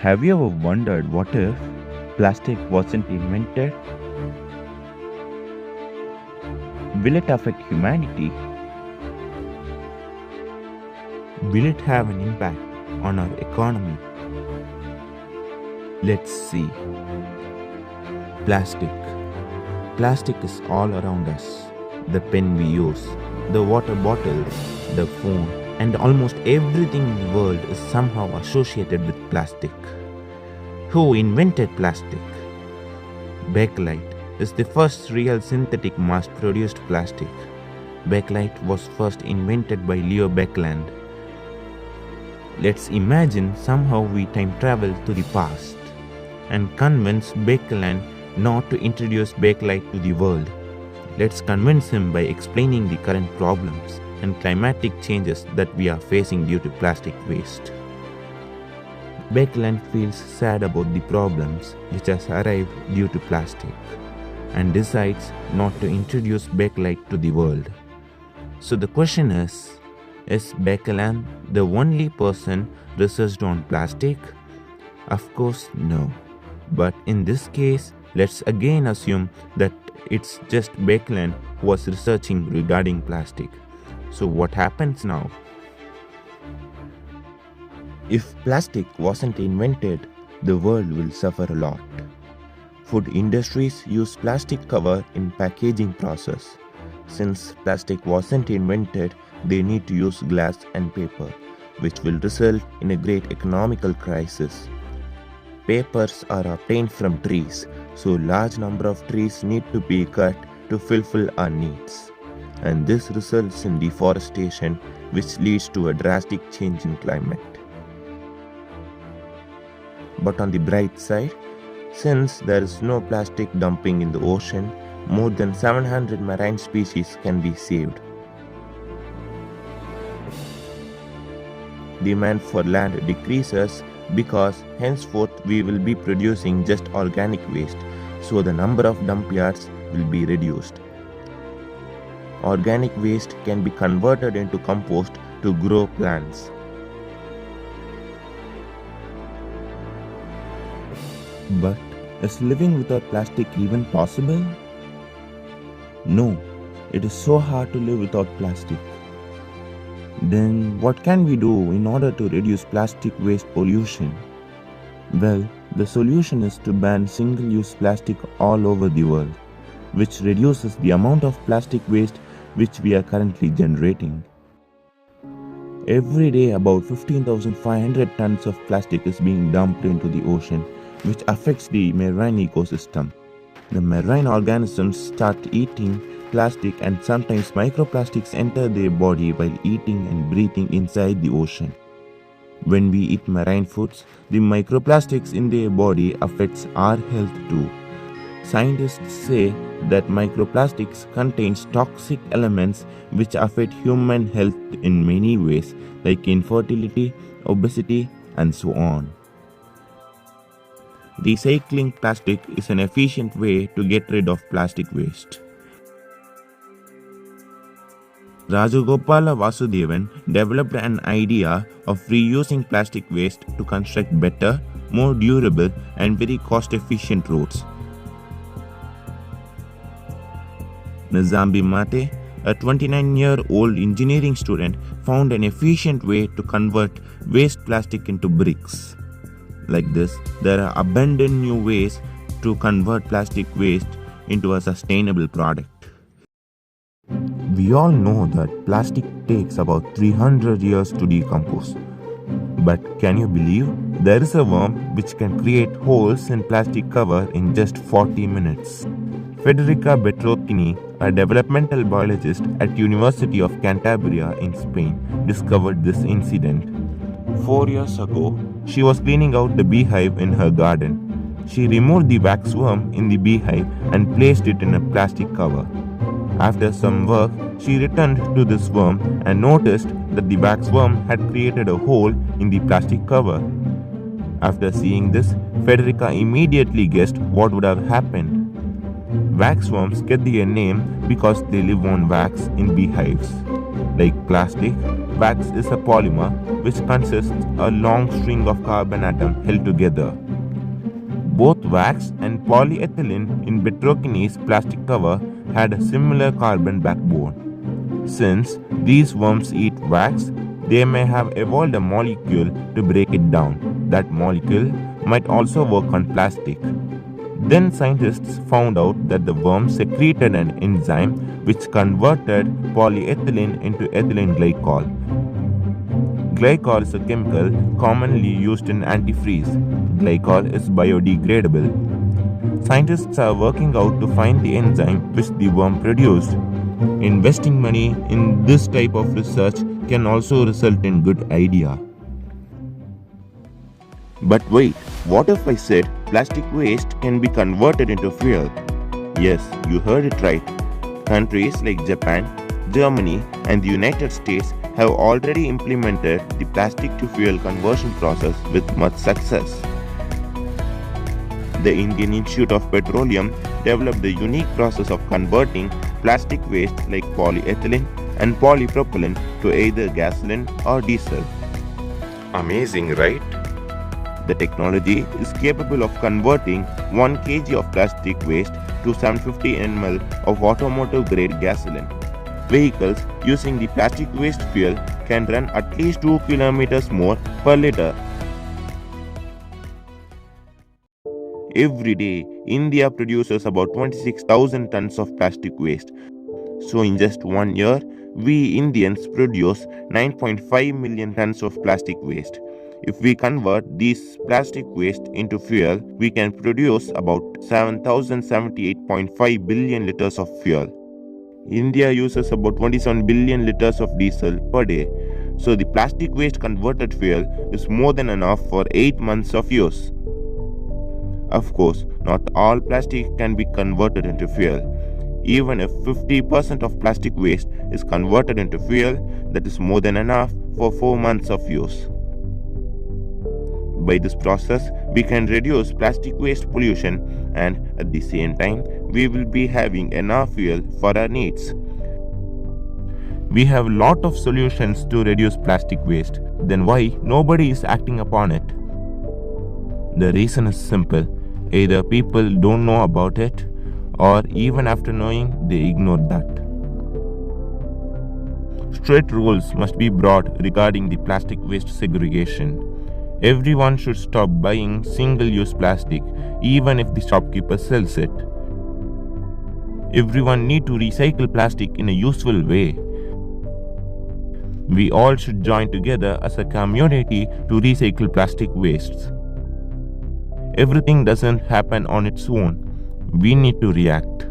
Have you ever wondered what if plastic wasn't invented? Will it affect humanity? Will it have an impact on our economy? Let's see. Plastic. Plastic is all around us. The pen we use, the water bottle, the phone, and almost everything in the world is somehow associated with plastic. Who invented plastic? Bakelite is the first real synthetic mass-produced plastic. Bakelite was first invented by Leo Baekeland. Let's imagine somehow we time travel to the past and convince Baekeland not to introduce bakelite to the world. Let's convince him by explaining the current problems and climatic changes that we are facing due to plastic waste. Baekeland feels sad about the problems which has arrived due to plastic and decides not to introduce bakelite to the world. So the question is Baekeland the only person researched on plastic? Of course no. But in this case, let's again assume that it's just Baekeland who was researching regarding plastic. So what happens now? If plastic wasn't invented, the world will suffer a lot. Food industries use plastic cover in packaging process. Since plastic wasn't invented, they need to use glass and paper, which will result in a great economical crisis. Papers are obtained from trees, so large number of trees need to be cut to fulfill our needs. And this results in deforestation, which leads to a drastic change in climate. But on the bright side, since there is no plastic dumping in the ocean, more than 700 marine species can be saved. Demand for land decreases because henceforth we will be producing just organic waste, so the number of dump yards will be reduced. Organic waste can be converted into compost to grow plants. But is living without plastic even possible? No, it is so hard to live without plastic. Then what can we do in order to reduce plastic waste pollution? Well, the solution is to ban single-use plastic all over the world, which reduces the amount of plastic waste which we are currently generating. Every day about 15,500 tons of plastic is being dumped into the ocean, which affects the marine ecosystem. The marine organisms start eating plastic and sometimes microplastics enter their body while eating and breathing inside the ocean. When we eat marine foods, the microplastics in their body affects our health too. Scientists say that microplastics contains toxic elements which affect human health in many ways like infertility, obesity and so on. Recycling plastic is an efficient way to get rid of plastic waste. Rajagopala Vasudevan developed an idea of reusing plastic waste to construct better, more durable and very cost-efficient roads. Nizambi Mate, a 29-year-old engineering student, found an efficient way to convert waste plastic into bricks. Like this, there are abundant new ways to convert plastic waste into a sustainable product. We all know that plastic takes about 300 years to decompose. But can you believe there is a worm which can create holes in plastic cover in just 40 minutes? Federica Betrothini, a developmental biologist at University of Cantabria in Spain, discovered this incident. 4 years ago, she was cleaning out the beehive in her garden. She removed the waxworm in the beehive and placed it in a plastic cover. After some work, she returned to this worm and noticed that the waxworm had created a hole in the plastic cover. After seeing this, Federica immediately guessed what would have happened. Waxworms get their name because they live on wax in beehives. Like plastic, wax is a polymer which consists a long string of carbon atoms held together. Both wax and polyethylene in Betrokinase plastic cover had a similar carbon backbone. Since these worms eat wax, they may have evolved a molecule to break it down. That molecule might also work on plastic. Then scientists found out that the worms secreted an enzyme which converted polyethylene into ethylene glycol. Glycol is a chemical commonly used in antifreeze. Glycol is biodegradable. Scientists are working out to find the enzyme which the worm produced. Investing money in this type of research can also result in good idea. But wait, what if I said plastic waste can be converted into fuel? Yes, you heard it right. Countries like Japan, Germany, and the United States have already implemented the plastic to fuel conversion process with much success. The Indian Institute of Petroleum developed the unique process of converting plastic waste like polyethylene and polypropylene to either gasoline or diesel. Amazing, right? The technology is capable of converting 1 kg of plastic waste to 750 ml of automotive grade gasoline. Vehicles using the plastic waste fuel can run at least 2 kilometers more per liter. Every day, India produces about 26,000 tons of plastic waste. So in just 1 year, we Indians produce 9.5 million tons of plastic waste. If we convert these plastic waste into fuel, we can produce about 7,078.5 billion liters of fuel. India uses about 27 billion liters of diesel per day. So the plastic waste converted fuel is more than enough for 8 months of use. Of course, not all plastic can be converted into fuel. Even if 50% of plastic waste is converted into fuel, that is more than enough for 4 months of use. By this process, we can reduce plastic waste pollution, and at the same time, we will be having enough fuel for our needs. We have a lot of solutions to reduce plastic waste. Then why nobody is acting upon it? The reason is simple. Either people don't know about it, or even after knowing, they ignore that. Strict rules must be brought regarding the plastic waste segregation. Everyone should stop buying single-use plastic, even if the shopkeeper sells it. Everyone need to recycle plastic in a useful way. We all should join together as a community to recycle plastic wastes. Everything doesn't happen on its own. We need to react.